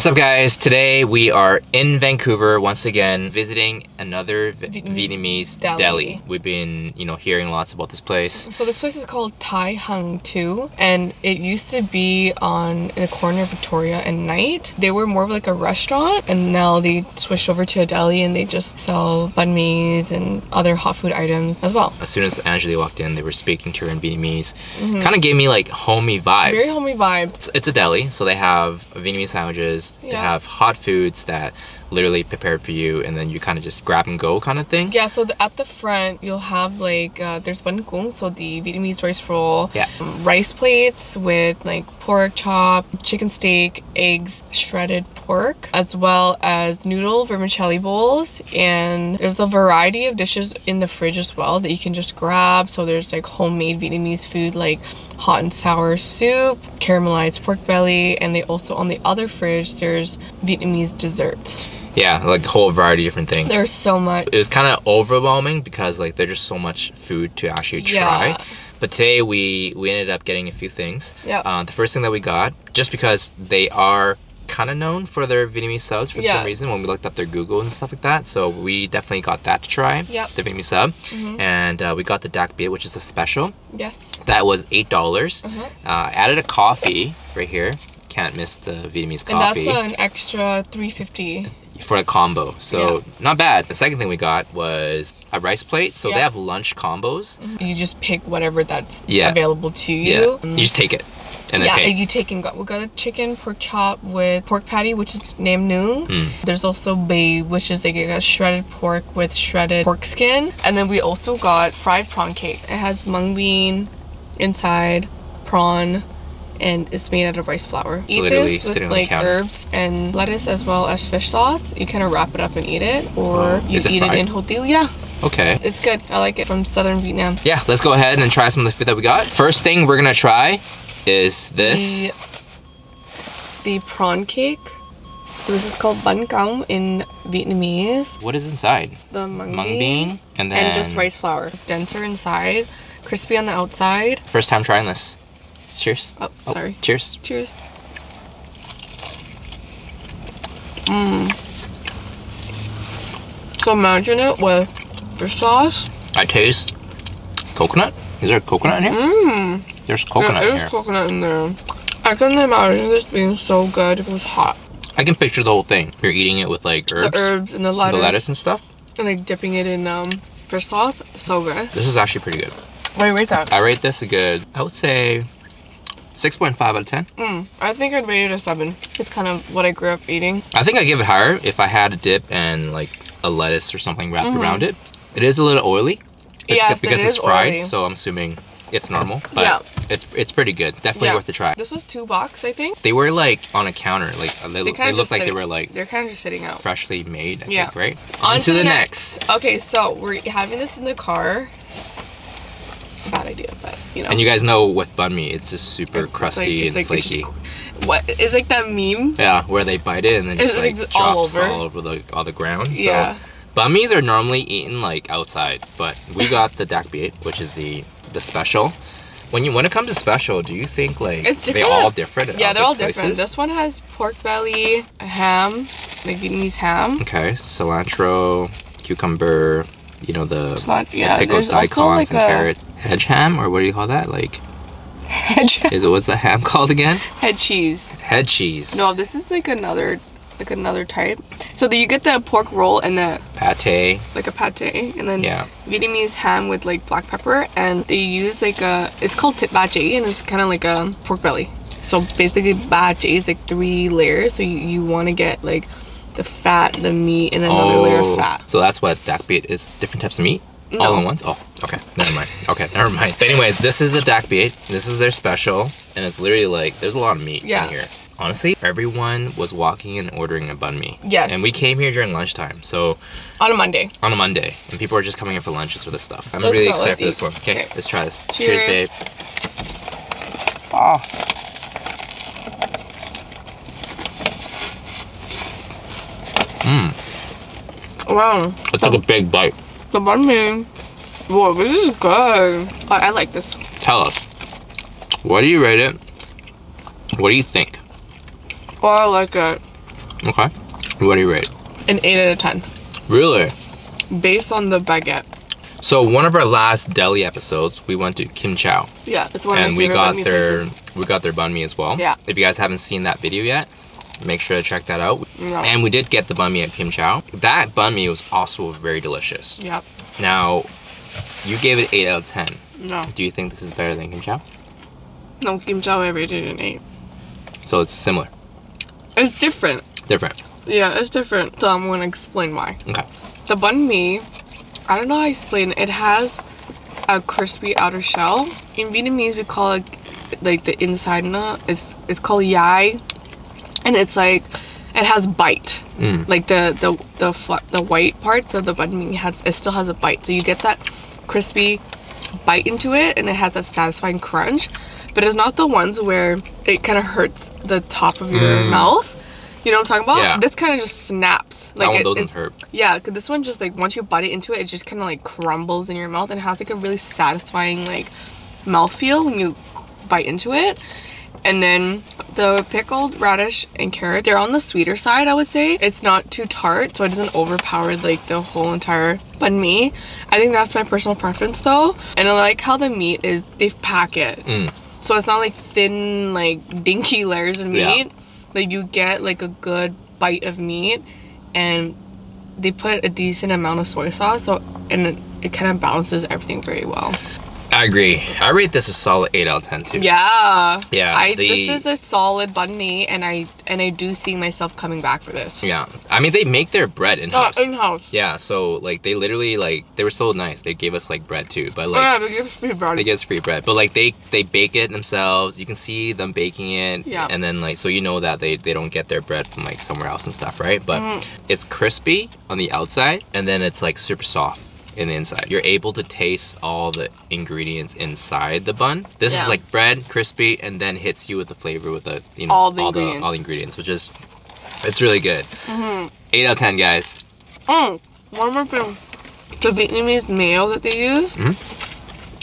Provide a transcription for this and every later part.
What's up, guys? Today we are in Vancouver once again, visiting another Vietnamese deli. We've been, hearing lots about this place. So this place is called Thai Hung 2, and it used to be in the corner of Victoria and Knight. They were more of like a restaurant, and now they switched over to a deli, and they just sell banh mi's and other hot food items as well. As soon as Angeli walked in, they were speaking to her in Vietnamese. Kind of gave me like homey vibes. Very homey vibes. It's a deli, so they have Vietnamese sandwiches. They have hot foods that literally prepared for you, and then you kind of just grab and go kind of thing. Yeah, so at the front you'll have like there's bánh cuốn, so the Vietnamese rice roll, rice plates with like pork chop, chicken steak, eggs, shredded pork, as well as noodle vermicelli bowls, and there's a variety of dishes in the fridge as well that you can just grab. So there's like homemade Vietnamese food like hot and sour soup, caramelized pork belly, and they also, on the other fridge, there's Vietnamese desserts. Yeah, like a whole variety of different things. There's so much. It was kind of overwhelming because like there's just so much food to actually try. But today we ended up getting a few things. The first thing that we got, just because they are kind of known for their Vietnamese subs for some reason when we looked up their Google and stuff like that, so we definitely got that to try, the Vietnamese sub. And we got the Dak Biet, which is a special. That was $8. Added a coffee right here. Can't miss the Vietnamese coffee. And that's an extra $3.50 for a combo, so not bad. The second thing we got was a rice plate, so they have lunch combos. You just pick whatever that's available to you. You just take it and then pay. You take and go. We got a chicken pork chop with pork patty, which is nam noon. There's also bae, which is like a shredded pork with shredded pork skin. And then we also got fried prawn cake. It has mung bean inside, prawn, and it's made out of rice flour. Eat this with like herbs and lettuce as well as fish sauce. You kind of wrap it up and eat it, or you eat it in hotel. Okay. It's good. I like it, from southern Vietnam. Yeah, let's go ahead and try some of the food that we got. First thing we're gonna try is this. The prawn cake. So this is called Banh cong in Vietnamese. What is inside? The mung bean and then just rice flour. It's denser inside, crispy on the outside. First time trying this. Cheers. Oh, sorry. Cheers. Cheers. So imagine it with fish sauce. I taste coconut. Is there coconut in here? There's coconut in here. There is coconut in there. I couldn't imagine this being so good if it was hot. I can picture the whole thing. You're eating it with like herbs. The herbs and the lettuce. The lettuce and stuff. And like dipping it in fish sauce. So good. This is actually pretty good. What do you rate that? I rate this a good, I would say 6.5 out of 10. I think I'd rate it a 7. It's kind of what I grew up eating. I think I'd give it higher if I had a dip and like a lettuce or something wrapped around it. It is a little oily. Yes, because it is it's fried, oily. So I'm assuming it's normal. But it's pretty good. Definitely worth a try. This was $2, I think. They were like on a counter. Like they looked like they were like they're kind of just sitting out. Freshly made, I think, right? On to the next. Okay, so we're having this in the car. Bad idea, but you know. And you guys know with banh mi, it's just super crusty and flaky. It's like that meme. Yeah, where they bite it and then just like drops all over the ground. So banh mi's are normally eaten like outside, but we got the Dak Biet, which is the special. When it comes to special, do you think like they're all different? Yeah, they're all different. This one has pork belly, a ham, like Vietnamese ham. Okay, cilantro, cucumber. You know, the pickled daikons like and carrots. Hedge ham, or what do you call that? Like hedge ham. What's the ham called again? Head cheese. Head cheese. No, this is like another type. So you get the pork roll and the pate. Like a pate, and then Vietnamese ham with like black pepper, and they use like it's called thịt ba chỉ, and it's kind of like a pork belly. So basically ba chỉ is like 3 layers. So you want to get like the fat, the meat, and then another layer of fat. So that's what Dak Biet is, different types of meat? No. All in once? Oh, okay. Never mind. Okay, never mind. But anyways, this is the Dak Biet. This is their special. And it's literally like, there's a lot of meat in here. Honestly, everyone was walking and ordering a banh mi. Yes. And we came here during lunchtime, so... On a Monday. On a Monday. And people are just coming here for lunches for this stuff. I'm really excited for this one. Okay, let's try this. Cheers, babe. Oh. Wow. I took a big bite. The banh mi. Whoa, this is good. I like this. Tell us. What do you rate it? What do you think? Oh, I like it. Okay. What do you rate? An 8 out of 10. Really? Based on the baguette. So one of our last deli episodes, we went to Kim Chow. Yeah, it's one of and my favorite banh mi places. we got their banh mi as well. Yeah. If you guys haven't seen that video yet, make sure to check that out. Yeah. And we did get the banh mi at Kim Chow. That banh mi was also very delicious. Yep. Now, you gave it 8 out of 10. No. Do you think this is better than Kim Chow? No, Kim Chow I rated an 8. So it's similar. It's different. Different. Yeah, it's different. So I'm gonna explain why. Okay. The banh mi, I don't know how to explain it. It has a crispy outer shell. In Vietnamese, we call it like the inside na. It's called yai, and it's like it has bite. Like the white parts of the banh mi it still has a bite. So you get that crispy bite into it, and it has a satisfying crunch. But it's not the ones where it kind of hurts the top of your mouth. You know what I'm talking about? Yeah. This kind of just snaps. Like that one doesn't hurt. Yeah, because this one just like once you bite it into it, it just kind of like crumbles in your mouth and it has like a really satisfying like mouthfeel when you bite into it. And then the pickled radish and carrot, they're on the sweeter side, I would say. It's not too tart, so it doesn't overpower like the whole entire banh mi. I think that's my personal preference though. And I like how the meat is, they've packed it. So it's not like thin, like dinky layers of meat. Yeah. Like you get like a good bite of meat, and they put a decent amount of soy sauce, so and it kind of balances everything very well. I agree. I rate this a solid 8 out of 10 too. Yeah. Yeah. This is a solid banh mi, and I do see myself coming back for this. Yeah. I mean, they make their bread in-house. In-house. Yeah, so like they literally like they were so nice. They gave us like bread too, but like yeah, they give us free bread. They give us free bread, but like they bake it themselves. You can see them baking it. Yeah. And then like so you know that they don't get their bread from like somewhere else and stuff, right? But it's crispy on the outside, and then it's like super soft in the inside. You're able to taste all the ingredients inside the bun. This is like bread, crispy, and then hits you with the flavor with the all the ingredients, which is it's really good. 8 out of 10, guys. One more thing, the Vietnamese mayo that they use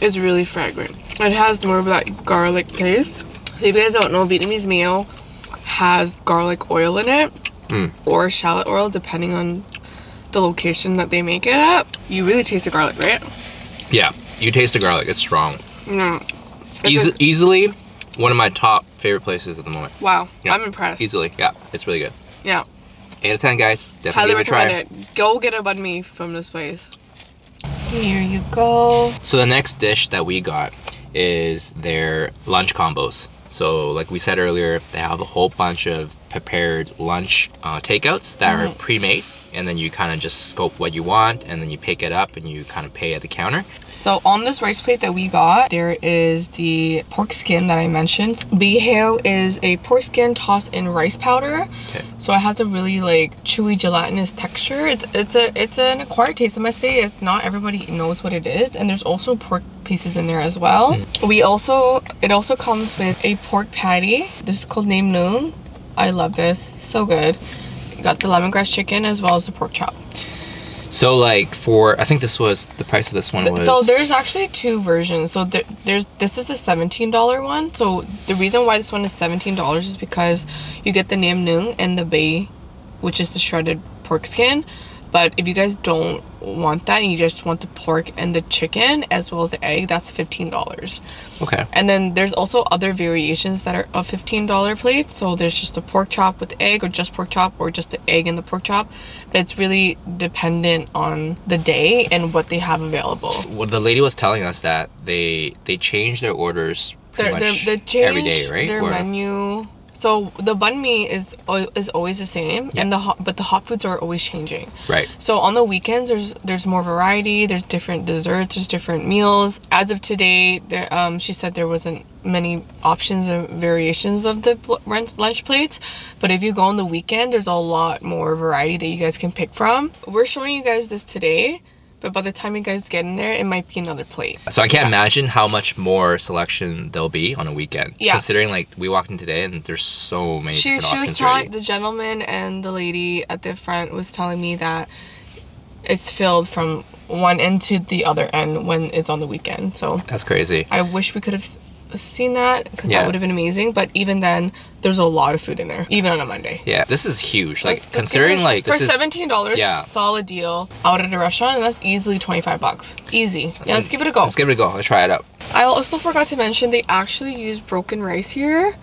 is really fragrant. It has more of that garlic taste. So if you guys don't know, Vietnamese mayo has garlic oil in it or shallot oil, depending on the location that they make it at. You really taste the garlic, right? Yeah, you taste the garlic. It's strong. Yeah. Easily one of my top favorite places at the moment. Wow, yeah. I'm impressed. Easily, yeah, it's really good. Yeah. 8 out of 10, guys. Definitely highly give it a try. recommend it. Go get a banh mi from this place. Here you go. So the next dish that we got is their lunch combos. So like we said earlier, they have a whole bunch of prepared lunch takeouts that are pre-made, and then you kind of just scope what you want, and then you pick it up and you kind of pay at the counter. So on this rice plate that we got, there is the pork skin that I mentioned. Bì heo is a pork skin tossed in rice powder. Okay. So it has a really like chewy gelatinous texture. It's an acquired taste, I must say. It's not everybody knows what it is, and there's also pork pieces in there as well. It also comes with a pork patty. This is called Nam Nung. I love this, so good. You got the lemongrass chicken as well as the pork chop. So like I think this was the price of this one was. So there's actually two versions. So this is the $17 one. So the reason why this one is $17 is because you get the Nam Nung and the Banh, which is the shredded pork skin. But if you guys don't want that and you just want the pork and the chicken as well as the egg, that's $15. Okay. And then there's also other variations that are of $15 plates. So there's just the pork chop with egg, or just pork chop, or just the egg and the pork chop. But it's really dependent on the day and what they have available. Well, the lady was telling us that they change their orders pretty much every day, right? Their menu. So the banh mi is always the same, and but the hot foods are always changing. Right. So on the weekends, there's more variety. There's different desserts. There's different meals. As of today, she said there wasn't many options and variations of the lunch plates. But if you go on the weekend, there's a lot more variety that you guys can pick from. We're showing you guys this today, but by the time you guys get in there, it might be another plate. So I can't imagine how much more selection there'll be on a weekend. Yeah. Considering like we walked in today and there's so many different options. She was telling the gentleman and the lady at the front was telling me that it's filled from one end to the other end when it's on the weekend. So that's crazy. I wish we could have seen that because that would have been amazing. But even then, there's a lot of food in there, even on a Monday. Yeah, this is huge. Like considering like for $17, solid deal out at a restaurant, and that's easily $25. Easy. Yeah, let's give it a go. Let's give it a go. Let's try it out. I also forgot to mention they actually use broken rice here.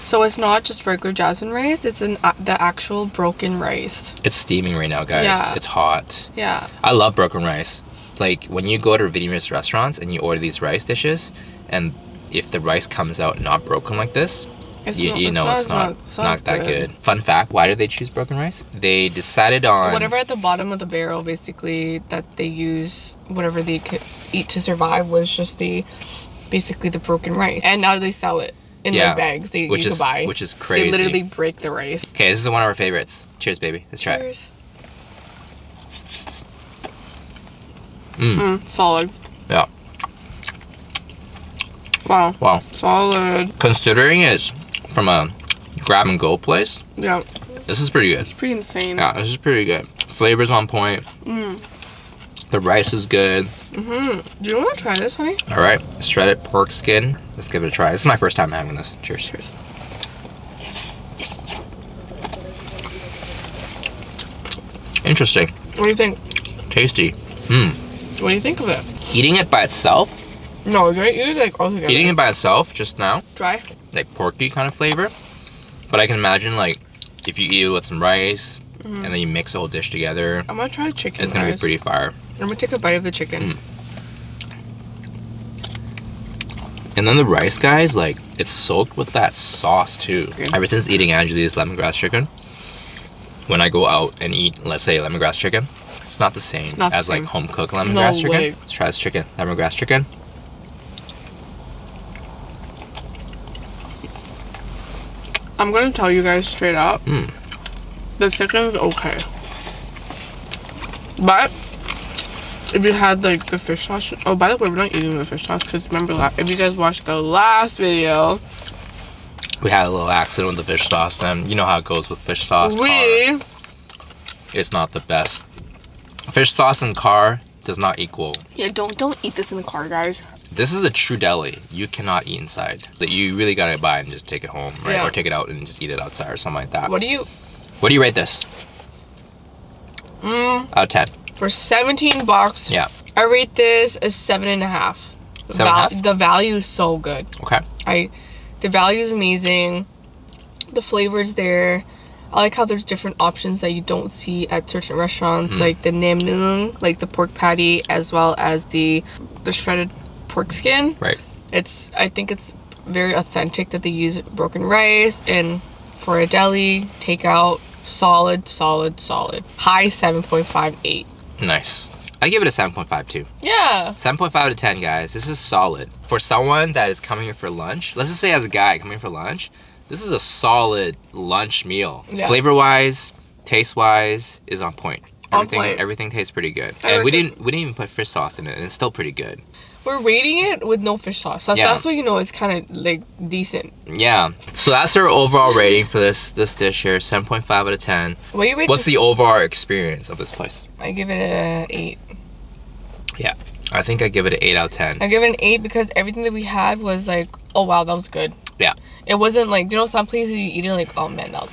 So it's not just regular jasmine rice, it's the actual broken rice. It's steaming right now, guys. Yeah. It's hot. Yeah. I love broken rice. Like when you go to Vietnamese restaurants and you order these rice dishes, and if the rice comes out not broken like this, you know it's not that good. Fun fact, why did they choose broken rice? They decided on... whatever at the bottom of the barrel, basically, that they use, whatever they could eat to survive was just basically the broken rice. And now they sell it. In like bags you can buy. Which is crazy. They literally break the rice. Okay, this is one of our favorites. Cheers, baby. Let's try it. Solid. Yeah. Wow. Wow. Solid. Considering it's from a grab-and-go place, yeah, this is pretty good. It's pretty insane. Yeah, this is pretty good. Flavor's on point. The rice is good. Do you want to try this, honey? All right, shredded pork skin. Let's give it a try. This is my first time having this. Cheers. Cheers. Interesting. What do you think? Tasty. What do you think of it? Eating it by itself? No, you're eating it like all together. Eating it by itself just now? Dry? Like porky kind of flavor. But I can imagine like if you eat it with some rice and then you mix the whole dish together. I'm gonna try chicken. It's gonna be pretty fire. I'm gonna take a bite of the chicken. And then the rice, guys, like it's soaked with that sauce too. Ever since eating Angeli's lemongrass chicken, when I go out and eat, let's say lemongrass chicken, it's not the same as like home cooked lemongrass chicken. Let's try this chicken, lemongrass chicken. I'm gonna tell you guys straight up, the chicken is okay. But if you had like the fish sauce, oh by the way, we're not eating the fish sauce because remember, if you guys watched the last video, we had a little accident with the fish sauce, and you know how it goes with fish sauce. It's not the best. Fish sauce in car does not equal. Yeah, don't eat this in the car, guys. This is a true deli. You cannot eat inside. That you really gotta buy and just take it home, right? Or take it out and just eat it outside or something like that. What do you rate this? Out of 10. For $17. Yeah. I rate this a 7.5. 7.5. The value is so good. Okay. The value is amazing. The flavor's there. I like how there's different options that you don't see at certain restaurants, like the nem nung, like the pork patty, as well as the shredded pork skin. Right. I think it's very authentic that they use broken rice, and for a deli takeout, solid. High 7.58. Nice. I give it a 7.5 too. Yeah. 7.5 out of 10, guys. This is solid. For someone that is coming here for lunch, let's just say as a guy coming for lunch, this is a solid lunch meal. Yeah. Flavor-wise, taste-wise, is on point. Everything tastes pretty good. And we didn't even put fish sauce in it, and it's still pretty good. We're rating it with no fish sauce. That's what you know it's kind of like decent. Yeah. So that's our overall rating for this dish here, 7.5 out of 10. What do you rate What's the overall experience of this place? I give it an 8. Yeah. I think I give it an 8 out of 10. I give it an 8 because everything that we had was like, oh wow, that was good. Yeah. It wasn't like, you know, some places you eat it like, oh man, that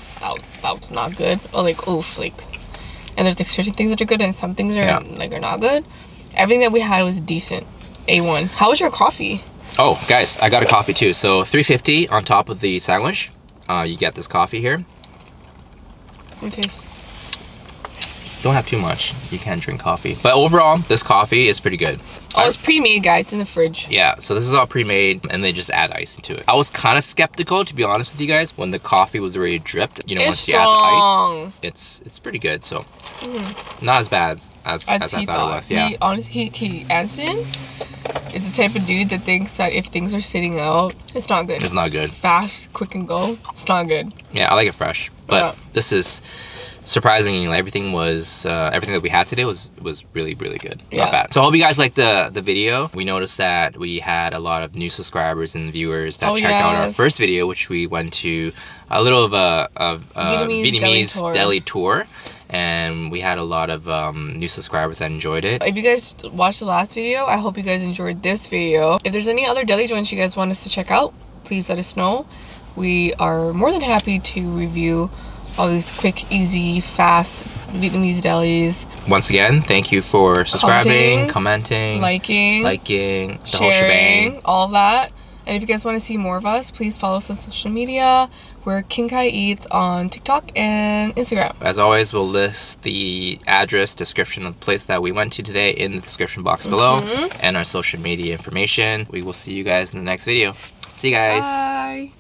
was not good. Or like, oof, like, and there's like certain things that are good and some things are like are not good. Everything that we had was decent. A1. How was your coffee? Oh, guys, I got a coffee too. So $3.50 on top of the sandwich. You get this coffee here. It tastes. Don't have too much. You can't drink coffee. But overall, this coffee is pretty good. Oh, it's pre-made, guys. It's in the fridge. Yeah, so this is all pre-made, and they just add ice into it. I was kind of skeptical, to be honest with you guys, when the coffee was already dripped. You know, once you add the ice, it's pretty good. So not as bad as I thought it was. Yeah. He Anson is the type of dude that thinks that if things are sitting out, it's not good. It's not good. Fast, quick, and go. It's not good. Yeah, I like it fresh, but this is. Surprisingly, everything that we had today was really good. Not bad. So I hope you guys liked the video. We noticed that we had a lot of new subscribers and viewers that checked out our first video, which we went to a little of a Vietnamese deli tour. and we had a lot of new subscribers that enjoyed it. If you guys watched the last video, I hope you guys enjoyed this video. If there's any other deli joints you guys want us to check out, please let us know. We are more than happy to review all these quick, easy, fast Vietnamese delis. Once again, thank you for subscribing, commenting, liking, the sharing, whole shebang. All that. And if you guys want to see more of us, please follow us on social media. We're King Kai Eats on TikTok and Instagram. As always, we'll list the address, description of the place that we went to today in the description box below, and our social media information. We will see you guys in the next video. See you guys. Bye.